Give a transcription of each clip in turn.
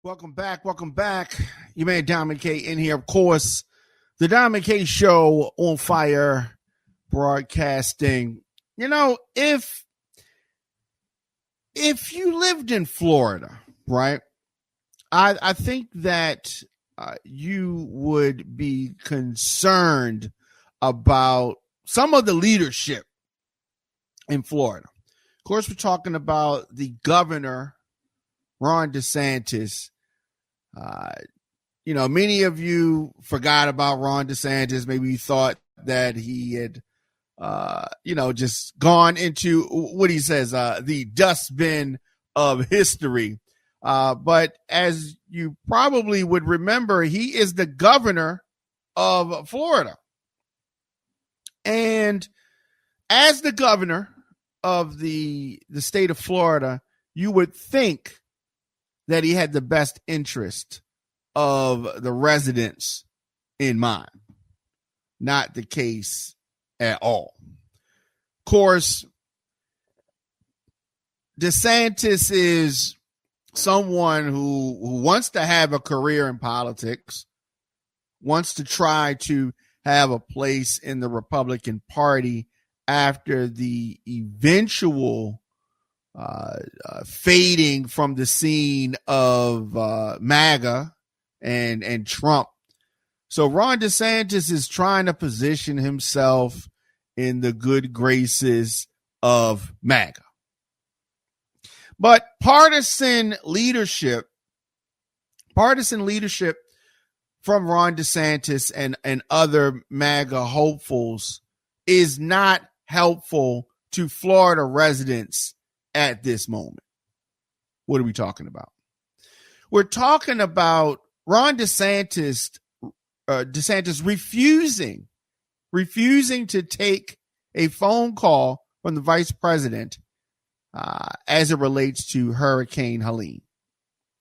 Welcome back. Welcome back. You made Diamond K in here. Of course, the Diamond K Show on Fire broadcasting. You know, if you lived in Florida, right, I think that you would be concerned about some of the leadership in Florida. Of course, we're talking about the governor, Ron DeSantis. Many of you forgot about Ron DeSantis. Maybe you thought that he had, just gone into what he says, the dustbin of history. But as you probably would remember, he is the governor of Florida. And as the governor of the state of Florida, you would think that he had the best interest of the residents in mind. Not the case at all. Of course, DeSantis is someone who wants to have a career in politics, wants to try to have a place in the Republican Party after the eventual fading from the scene of MAGA and Trump. So Ron DeSantis is trying to position himself in the good graces of MAGA. But partisan leadership from Ron DeSantis and other MAGA hopefuls is not helpful to Florida residents at this moment. What are we talking about? We're talking about Ron DeSantis refusing to take a phone call from the vice president as it relates to Hurricane Helene.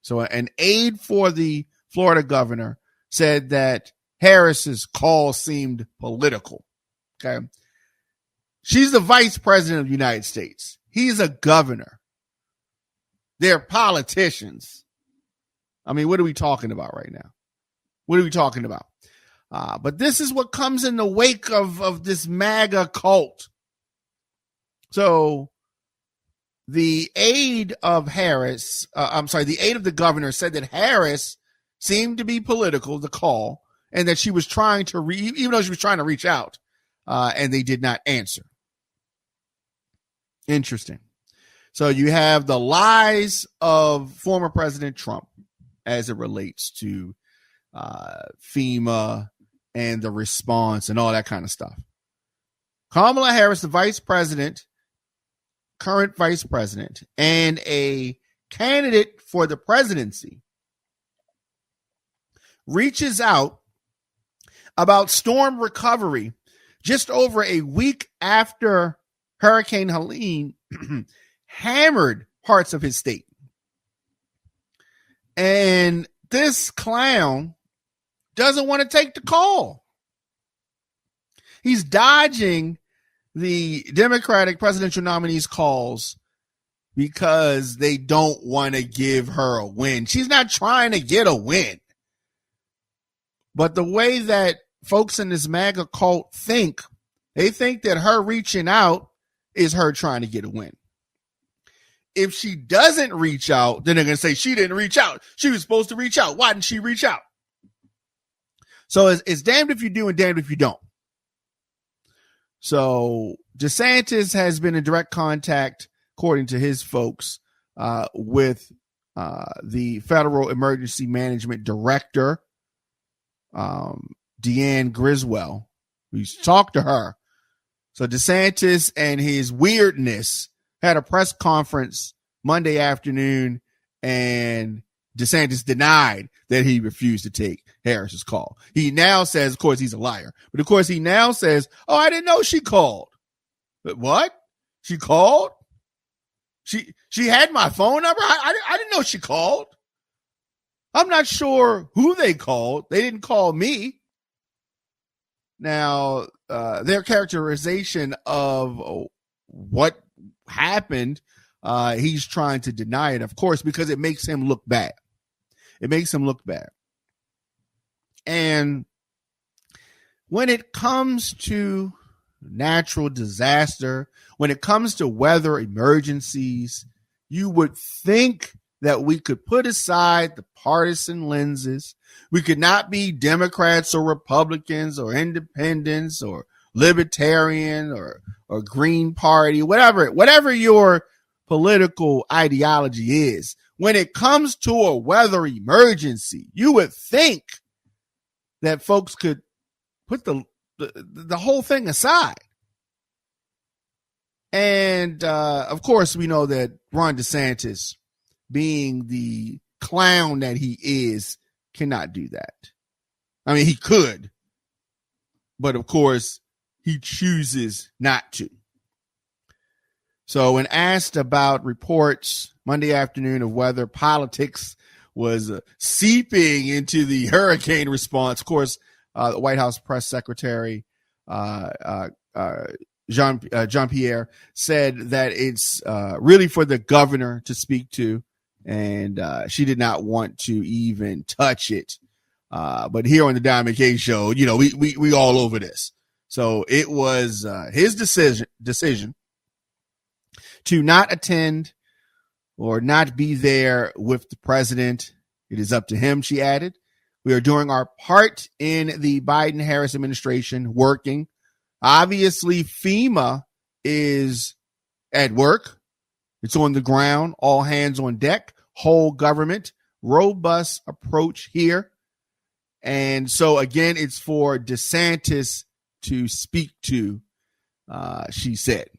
So an aide for the Florida governor said that Harris's call seemed political. Okay. She's the vice president of the United States. He's a governor. They're politicians. I mean, what are we talking about right now? What are we talking about? But this is what comes in the wake of this MAGA cult. So the aide of the governor said that Harris seemed to be political, the call, and that she was trying to even though she was trying to reach out, and they did not answer. Interesting. So you have the lies of former President Trump as it relates to FEMA and the response and all that kind of stuff. Kamala Harris, the current vice president, and a candidate for the presidency, reaches out about storm recovery just over a week after Hurricane Helene hammered parts of his state. And this clown doesn't want to take the call. He's dodging the Democratic presidential nominee's calls because they don't want to give her a win. She's not trying to get a win. But the way that folks in this MAGA cult think, they think that her reaching out is her trying to get a win. If she doesn't reach out, then they're going to say she didn't reach out. She was supposed to reach out. Why didn't she reach out? So it's damned if you do and damned if you don't. So DeSantis has been in direct contact, according to his folks, with the Federal Emergency Management Director, Deanne Griswold. He's talked to her. So DeSantis and his weirdness had a press conference Monday afternoon, and DeSantis denied that he refused to take Harris's call. He now says, of course, he's a liar, but of course he now says, "Oh, I didn't know she called." But what? She called? She had my phone number? I didn't know she called. I'm not sure who they called. They didn't call me. Now, their characterization of what happened, he's trying to deny it, of course, because it makes him look bad. It makes him look bad. And when it comes to natural disaster, when it comes to weather emergencies, you would think that we could put aside the partisan lenses. We could not be Democrats or Republicans or independents or libertarian or Green Party, whatever your political ideology is. When it comes to a weather emergency, you would think that folks could put the whole thing aside. And of course, we know that Ron DeSantis, being the clown that he is, cannot do that. I mean, he could, but of course, he chooses not to. So when asked about reports Monday afternoon of whether politics was seeping into the hurricane response, of course, the White House press secretary, Jean-Pierre, said that it's really for the governor to speak to, and she did not want to even touch it. But here on the Diamond K Show, you know, we all over this. So it was his decision to not attend or not be there with the president. It is up to him, she added. We are doing our part in the Biden-Harris administration, working. Obviously, FEMA is at work. It's on the ground, all hands on deck, whole government, robust approach here. And so, again, it's for DeSantis to speak to, she said.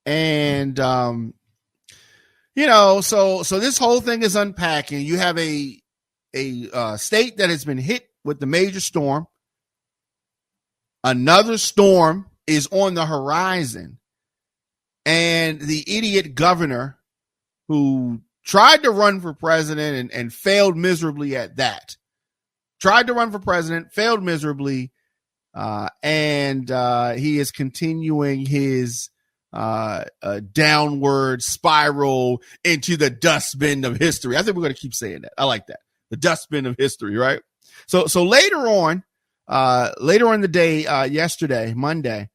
And, you know, so this whole thing is unpacking. You have a state that has been hit with the major storm. Another storm is on the horizon. And the idiot governor who tried to run for president and failed miserably at that. Tried to run for president, failed miserably. And he is continuing his downward spiral into the dustbin of history. I think we're going to keep saying that. I like that. The dustbin of history, right? So later on the day, yesterday, Monday,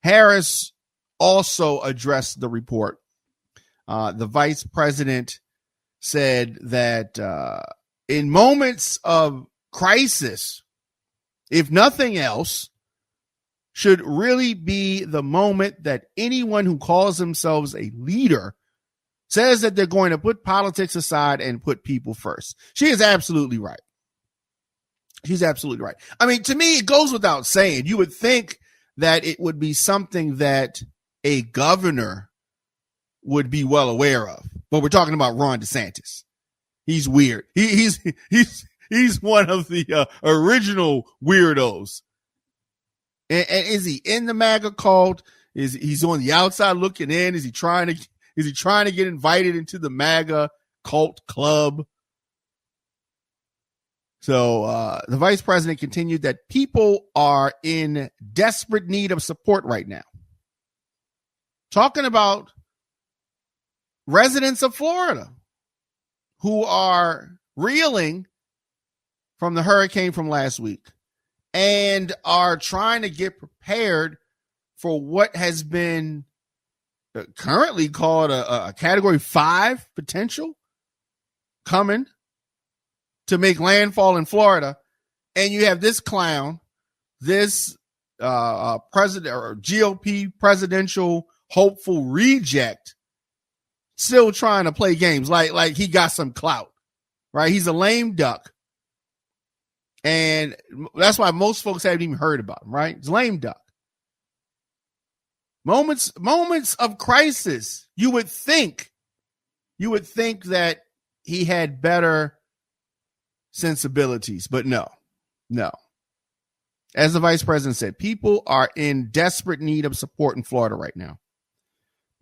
Harris also addressed the report. The vice president said that in moments of crisis, if nothing else, should really be the moment that anyone who calls themselves a leader says that they're going to put politics aside and put people first. She is absolutely right. She's absolutely right. I mean, to me, it goes without saying. You would think that it would be something that a governor would be well aware of. But we're talking about Ron DeSantis. He's weird. He's one of the original weirdos. And is he in the MAGA cult? He's on the outside looking in? Is he trying to get invited into the MAGA cult club? So the vice president continued that people are in desperate need of support right now. Talking about residents of Florida who are reeling from the hurricane from last week and are trying to get prepared for what has been currently called a Category 5 potential coming to make landfall in Florida. And you have this clown, this president or GOP presidential hopeful reject still trying to play games like he got some clout, right? He's a lame duck. And that's why most folks haven't even heard about him, right? It's lame duck. Moments of crisis. You would think that he had better sensibilities, but no. As the vice president said, people are in desperate need of support in Florida right now.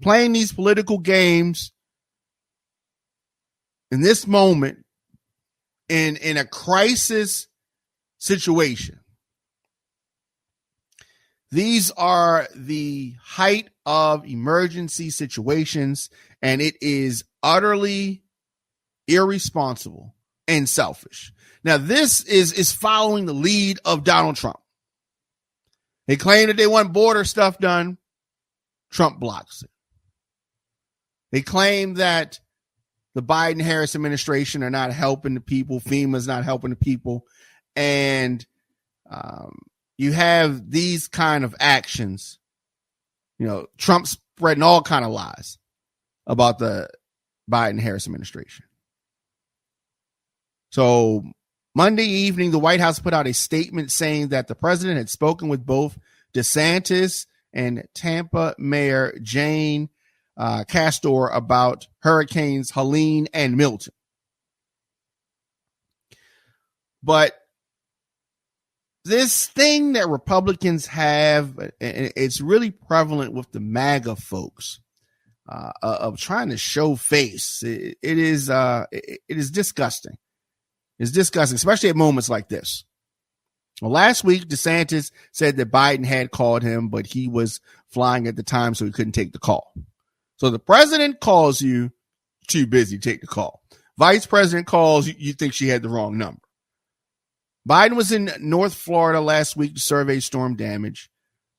Playing these political games in this moment in a crisis situation. These are the height of emergency situations, and it is utterly irresponsible and selfish. Now, this is following the lead of Donald Trump. They claim that they want border stuff done. Trump blocks it. They claim that the Biden-Harris administration are not helping the people. FEMA's not helping the people. And you have these kind of actions. Trump spreading all kind of lies about the Biden-Harris administration. So Monday evening, the White House put out a statement saying that the president had spoken with both DeSantis and Tampa Mayor Jane Castor about Hurricanes Helene and Milton. But this thing that Republicans have, and it's really prevalent with the MAGA folks, of trying to show face. It is disgusting. It's disgusting, especially at moments like this. Well, last week, DeSantis said that Biden had called him, but he was flying at the time, so he couldn't take the call. So the president calls you, too busy to take the call. Vice President calls, you think she had the wrong number. Biden was in North Florida last week to survey storm damage.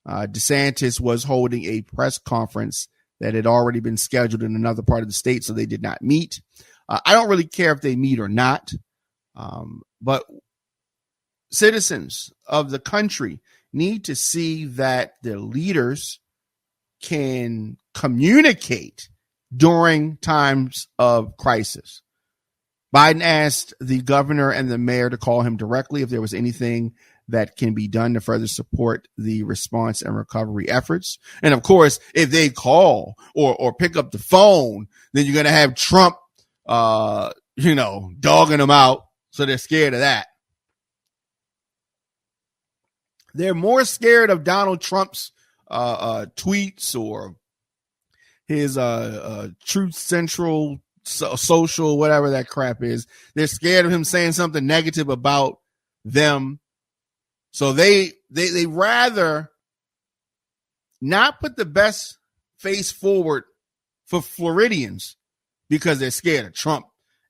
DeSantis was holding a press conference that had already been scheduled in another part of the state, so they did not meet. I don't really care if they meet or not, but citizens of the country need to see that their leaders can communicate during times of crisis. Biden asked the governor and the mayor to call him directly if there was anything that can be done to further support the response and recovery efforts. And of course, if they call or pick up the phone, then you're going to have Trump, dogging them out. So they're scared of that. They're more scared of Donald Trump's tweets or his Truth Central social, whatever that crap is. They're scared of him saying something negative about them. So they rather not put the best face forward for Floridians because they're scared of Trump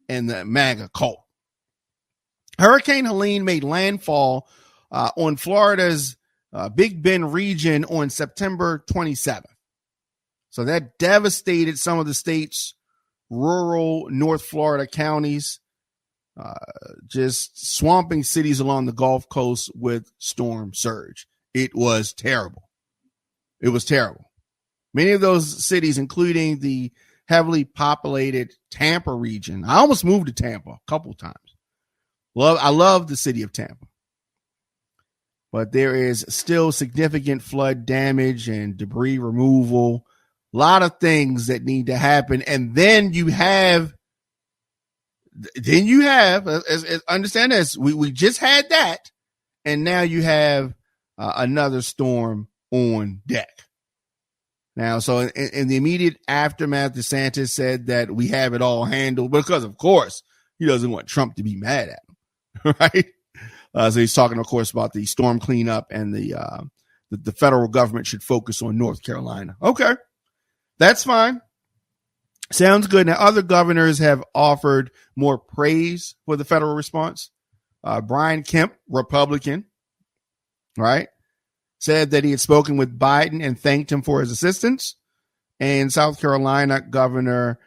and the MAGA cult. Hurricane Helene made landfall on Florida's Big Bend region on September 27th. So that devastated some of the state's rural North Florida counties, just swamping cities along the Gulf Coast with storm surge. It was terrible. It was terrible. Many of those cities, including the heavily populated Tampa region. I almost moved to Tampa a couple times. I love the city of Tampa. But there is still significant flood damage and debris removal. A lot of things that need to happen. And then you have, understand this, we just had that. And now you have another storm on deck. Now, so in the immediate aftermath, DeSantis said that we have it all handled because, of course, he doesn't want Trump to be mad at him, right? So he's talking, of course, about the storm cleanup and the federal government should focus on North Carolina. Okay, that's fine. Sounds good. Now, other governors have offered more praise for the federal response. Brian Kemp, Republican, right, said that he had spoken with Biden and thanked him for his assistance. And South Carolina Governor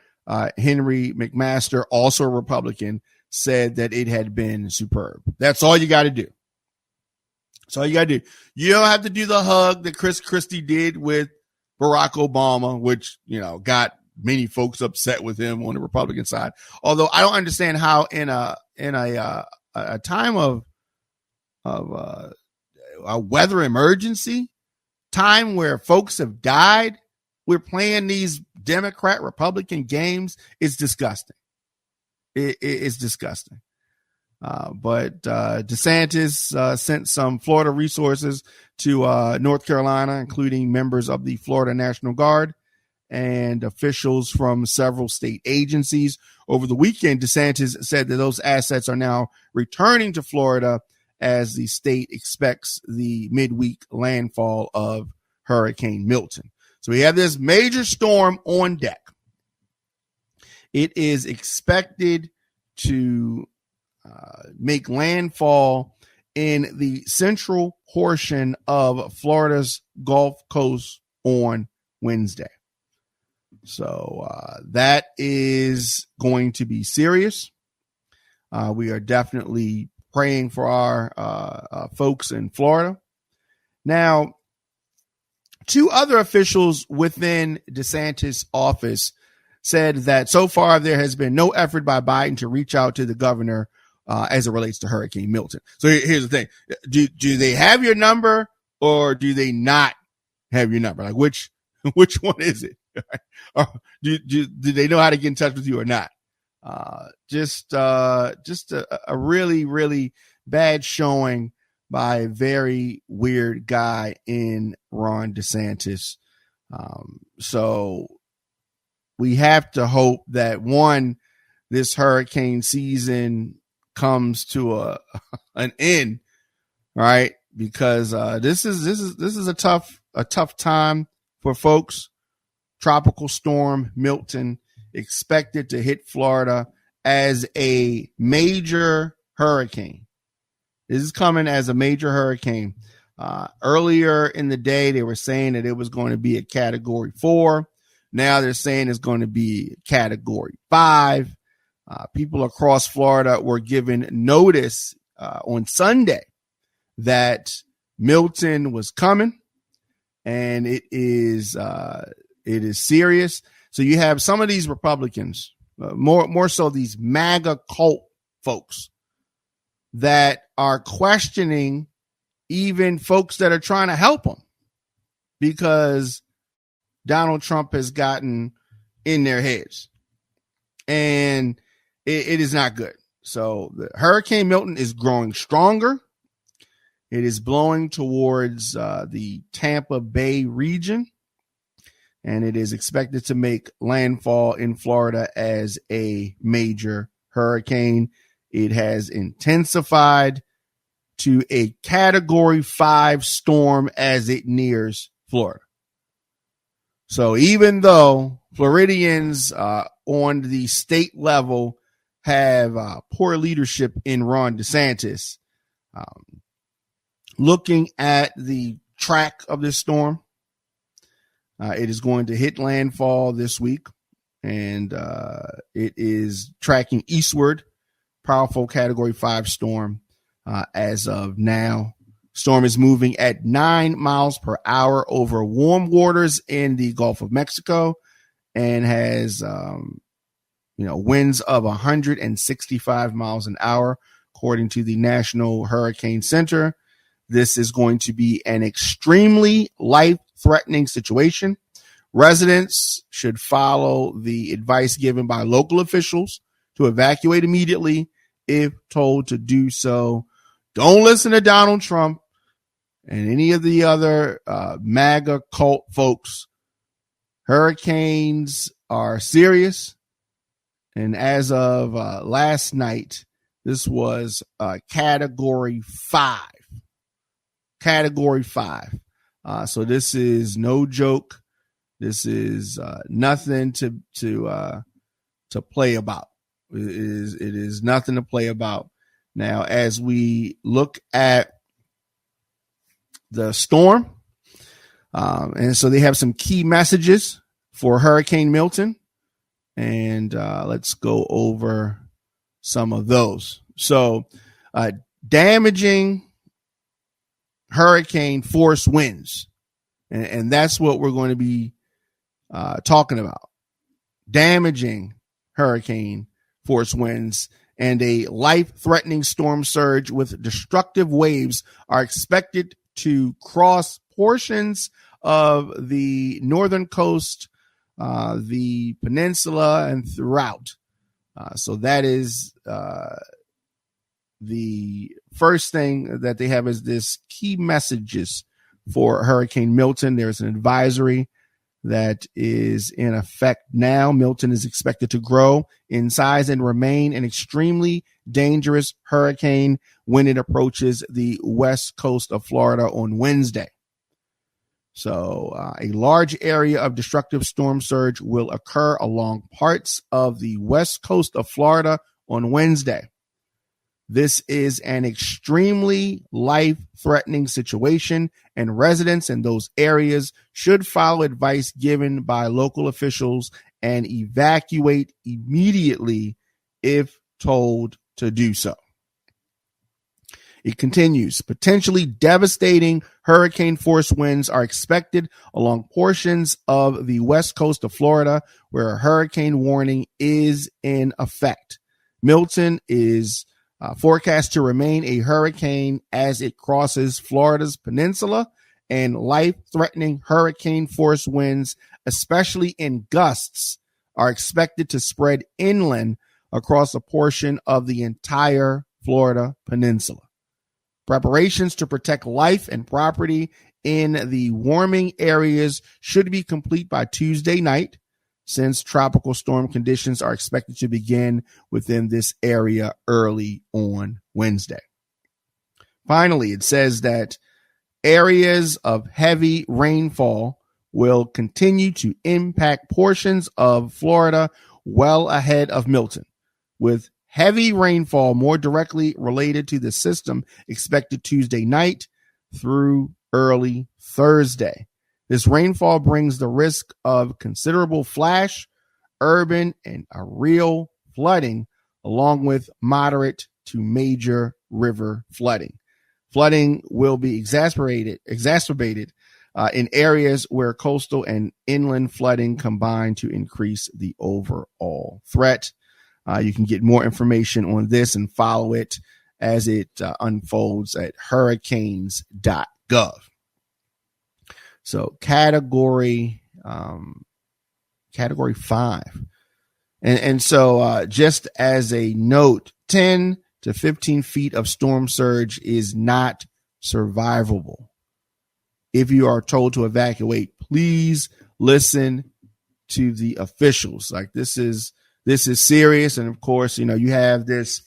Henry McMaster, also a Republican, said that it had been superb. That's all you got to do. That's all you got to do. You don't have to do the hug that Chris Christie did with Barack Obama, which, got many folks upset with him on the Republican side. Although I don't understand how in a time of a weather emergency, time where folks have died, we're playing these Democrat Republican games. It's disgusting. It's disgusting. But DeSantis sent some Florida resources to North Carolina, including members of the Florida National Guard and officials from several state agencies. Over the weekend, DeSantis said that those assets are now returning to Florida as the state expects the midweek landfall of Hurricane Milton. So we have this major storm on deck. It is expected to make landfall in the central portion of Florida's Gulf Coast on Wednesday. So that is going to be serious. We are definitely praying for our folks in Florida. Now, two other officials within DeSantis' office said that so far there has been no effort by Biden to reach out to the governor as it relates to Hurricane Milton. So here's the thing. Do they have your number or do they not have your number? Like which one is it? Or do they know how to get in touch with you or not? Just a really, really bad showing by a very weird guy in Ron DeSantis. So we have to hope that this hurricane season comes to an end, right? Because this is a tough time for folks. Tropical storm Milton expected to hit Florida as a major hurricane. This is coming as a major hurricane. Earlier in the day, they were saying that it was going to be a Category 4. Now they're saying it's going to be Category 5. People across Florida were given notice on Sunday that Milton was coming, and it is serious. So you have some of these Republicans, more so these MAGA cult folks, that are questioning even folks that are trying to help them because Donald Trump has gotten in their heads, and it is not good. So the Hurricane Milton is growing stronger. It is blowing towards the Tampa Bay region, and it is expected to make landfall in Florida as a major hurricane. It has intensified to a Category 5 storm as it nears Florida. So even though Floridians on the state level have poor leadership in Ron DeSantis, looking at the track of this storm, it is going to hit landfall this week, and it is tracking eastward. Powerful Category 5 storm as of now. Storm is moving at 9 miles per hour over warm waters in the Gulf of Mexico and has winds of 165 miles an hour, according to the National Hurricane Center. This is going to be an extremely life-threatening situation. Residents should follow the advice given by local officials to evacuate immediately if told to do so. Don't listen to Donald Trump and any of the other MAGA cult folks. Hurricanes are serious. And as of last night, this was Category 5. Category 5. So this is no joke. This is nothing to play about. It is nothing to play about. Now, as we look at the storm, and so they have some key messages for Hurricane Milton, and let's go over some of those. So, damaging hurricane force winds, and that's what we're going to be talking about. Damaging hurricane force winds and a life-threatening storm surge with destructive waves are expected to cross portions of the northern coast, the peninsula, and throughout. So that is the first thing that they have is this key messages for Hurricane Milton. There's an advisory that is in effect now. Milton is expected to grow in size and remain an extremely dangerous hurricane when it approaches the west coast of Florida on Wednesday. So a large area of destructive storm surge will occur along parts of the west coast of Florida on Wednesday. This is an extremely life-threatening situation, and residents in those areas should follow advice given by local officials and evacuate immediately if told to do so. It continues. Potentially devastating hurricane force winds are expected along portions of the west coast of Florida, where a hurricane warning is in effect. Milton is forecast to remain a hurricane as it crosses Florida's peninsula, and life-threatening hurricane force winds, especially in gusts, are expected to spread inland across a portion of the entire Florida peninsula. Preparations to protect life and property in the warming areas should be complete by Tuesday night, since tropical storm conditions are expected to begin within this area early on Wednesday. Finally, it says that areas of heavy rainfall will continue to impact portions of Florida well ahead of Milton, with heavy rainfall more directly related to the system expected Tuesday night through early Thursday. This rainfall brings the risk of considerable flash, urban, and aerial flooding, along with moderate to major river flooding. Flooding will be exacerbated in areas where coastal and inland flooding combine to increase the overall threat. You can get more information on this and follow it as it unfolds at hurricanes.gov. So category 5. And so just as a note, 10 to 15 feet of storm surge is not survivable. If you are told to evacuate, please listen to the officials. Like this is serious. And of course, you have this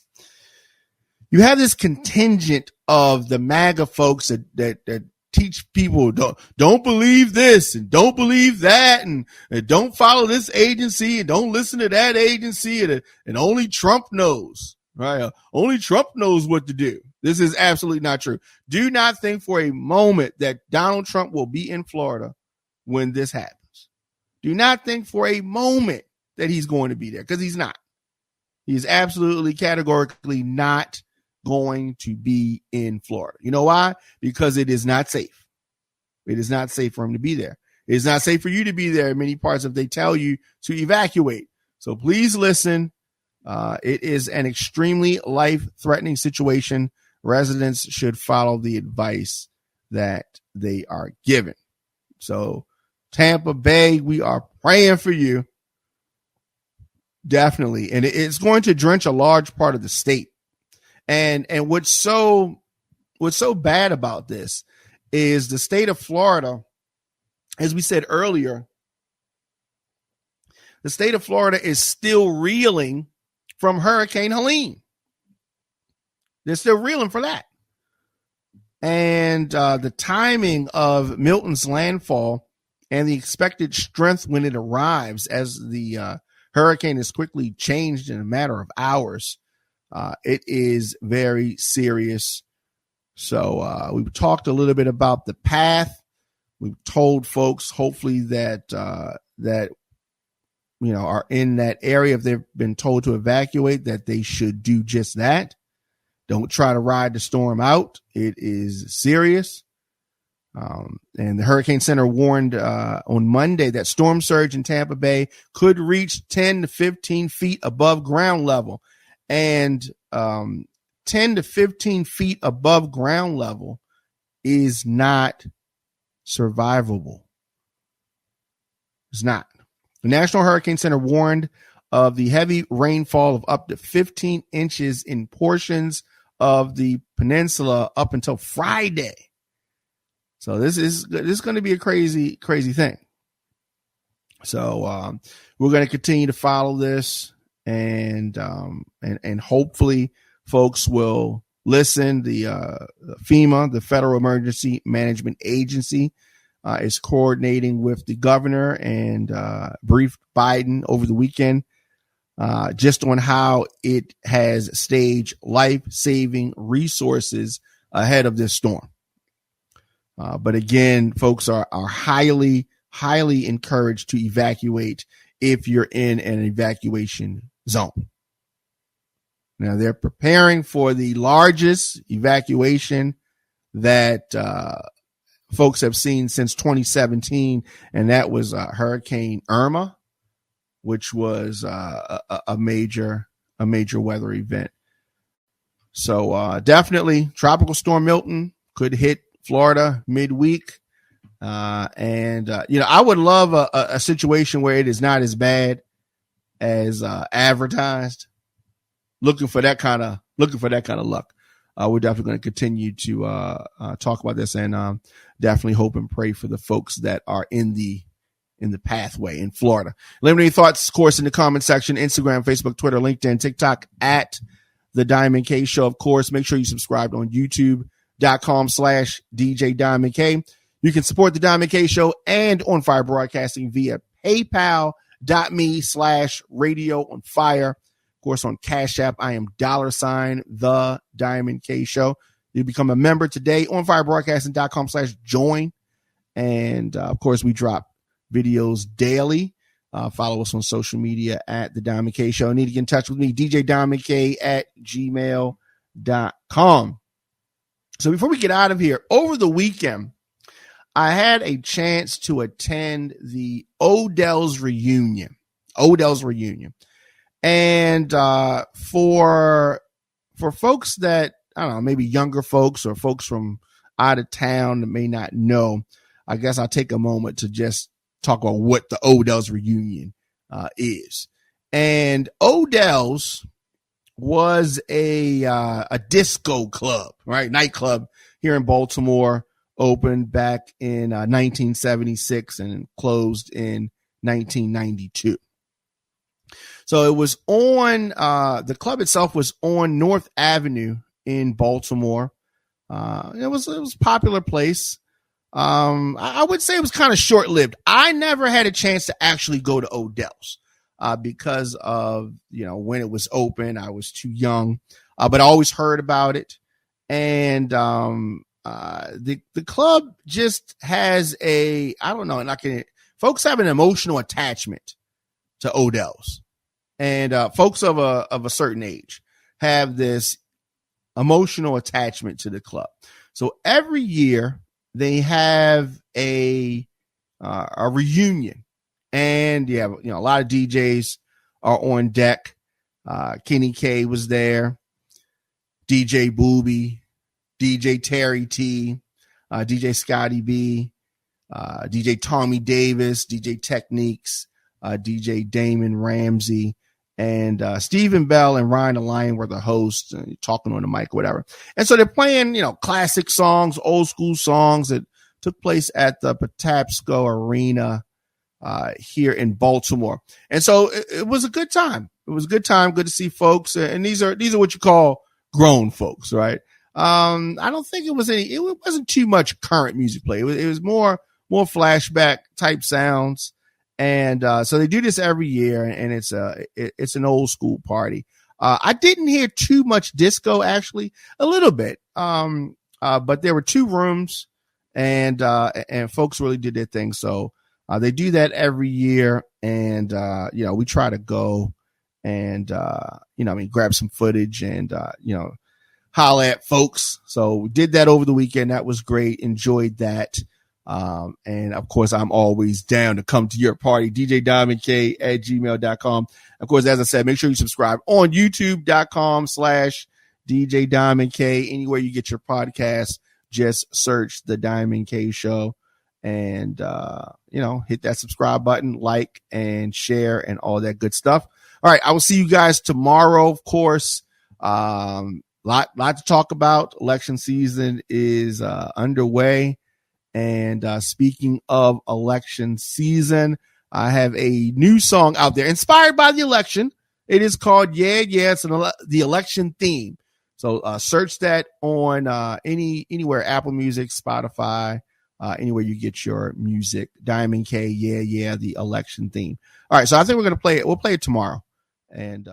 contingent of the MAGA folks that teach people don't believe this and don't believe that and don't follow this agency and don't listen to that agency and only Trump knows, right? Only Trump knows what to do. This is absolutely not true. Do not think for a moment that Donald Trump will be in Florida when this happens. Do not think for a moment that he's going to be there, because he's not. He's absolutely categorically not going to be in Florida. You know why? Because it is not safe. It is not safe for him to be there. It is not safe for you to be there in many parts if they tell you to evacuate. So please listen. It is an extremely life-threatening situation. Residents should follow the advice that they are given. So Tampa Bay, we are praying for you. Definitely. And it's going to drench a large part of the state. And what's so bad about this is the state of Florida, as we said earlier, the state of Florida is still reeling from Hurricane Helene. They're still reeling for that. And the timing of Milton's landfall and the expected strength when it arrives, as the hurricane is quickly changed in a matter of hours, it is very serious. So we've talked a little bit about the path. We've told folks, hopefully, that are in that area, if they've been told to evacuate, that they should do just that. Don't try to ride the storm out. It is serious. And the Hurricane Center warned on Monday that storm surge in Tampa Bay could reach 10 to 15 feet above ground level. And 10 to 15 feet above ground level is not survivable. It's not. The National Hurricane Center warned of the heavy rainfall of up to 15 inches in portions of the peninsula up until Friday. So this is going to be a crazy thing. So we're going to continue to follow this, and hopefully folks will listen. The FEMA, the Federal Emergency Management Agency, is coordinating with the governor and briefed Biden over the weekend just on how it has staged life-saving resources ahead of this storm. But again, folks are highly encouraged to evacuate if you're in an evacuation zone. Now, they're preparing for the largest evacuation that folks have seen since 2017, and that was Hurricane Irma, which was a major weather event. So definitely Tropical Storm Milton could hit Florida midweek. I would love a situation where it is not as bad as advertised. Looking for that kind of luck. We're definitely going to continue to talk about this, and definitely hope and pray for the folks that are in the pathway in Florida. Let me know your thoughts, of course, in the comment section: Instagram, Facebook, Twitter, LinkedIn, TikTok at The Diamond K Show. Of course, make sure you subscribe on YouTube.com/DJ Diamond K. You can support The Diamond K Show and On Fire Broadcasting via PayPal.me/Radio On Fire. Of course, on Cash App, I am $The Diamond K Show. You become a member today on firebroadcasting.com/join. And of course, we drop videos daily. Follow us on social media at The Diamond K Show. Need to get in touch with me, djdiamondk@gmail.com. So before we get out of here, over the weekend, I had a chance to attend the Odell's reunion. And for folks that, I don't know, maybe younger folks or folks from out of town that may not know, I guess I'll take a moment to just talk about what the Odell's reunion is. And Odell's was a disco club, right? Nightclub here in Baltimore, opened back in 1976 and closed in 1992. So it was on, the club itself was on North Avenue in Baltimore. It was a popular place. I would say it was kind of short-lived. I never had a chance to actually go to Odell's because of, when it was open. I was too young, but I always heard about it. And the club just has folks have an emotional attachment to Odell's. And folks of a certain age have this emotional attachment to the club. So every year they have a reunion, and a lot of DJs are on deck. Kenny K was there, DJ Booby, DJ Terry T, DJ Scotty B, DJ Tommy Davis, DJ Techniques, DJ Damon Ramsey, and Stephen Bell and Ryan the Lion were the hosts, talking on the mic or whatever. And so they're playing, classic songs, old school songs that took place at the Patapsco Arena here in Baltimore. And so it was a good time. It was a good time. Good to see folks. And these are what you call grown folks, right? I don't think it wasn't too much current music play. It was more flashback type sounds. And so they do this every year, and it's an old school party. I didn't hear too much disco, actually, a little bit. But there were two rooms, and folks really did their thing. So they do that every year, and we try to go and grab some footage and holla at folks. So we did that over the weekend. That was great. Enjoyed that. And of course, I'm always down to come to your party, djdiamondk@gmail.com. Of course, as I said, make sure you subscribe on youtube.com/DJ Diamond K. Anywhere you get your podcast, just search The Diamond K Show and, hit that subscribe button, like and share and all that good stuff. All right. I will see you guys tomorrow. Of course, lot to talk about. Election season is, underway. And speaking of election season, I have a new song out there inspired by the election. It is called Yeah, Yeah. It's the election theme. So search that on anywhere, Apple Music, Spotify, anywhere you get your music. Diamond K, Yeah, Yeah, the election theme. All right, so I think we're going to play it. We'll play it tomorrow. And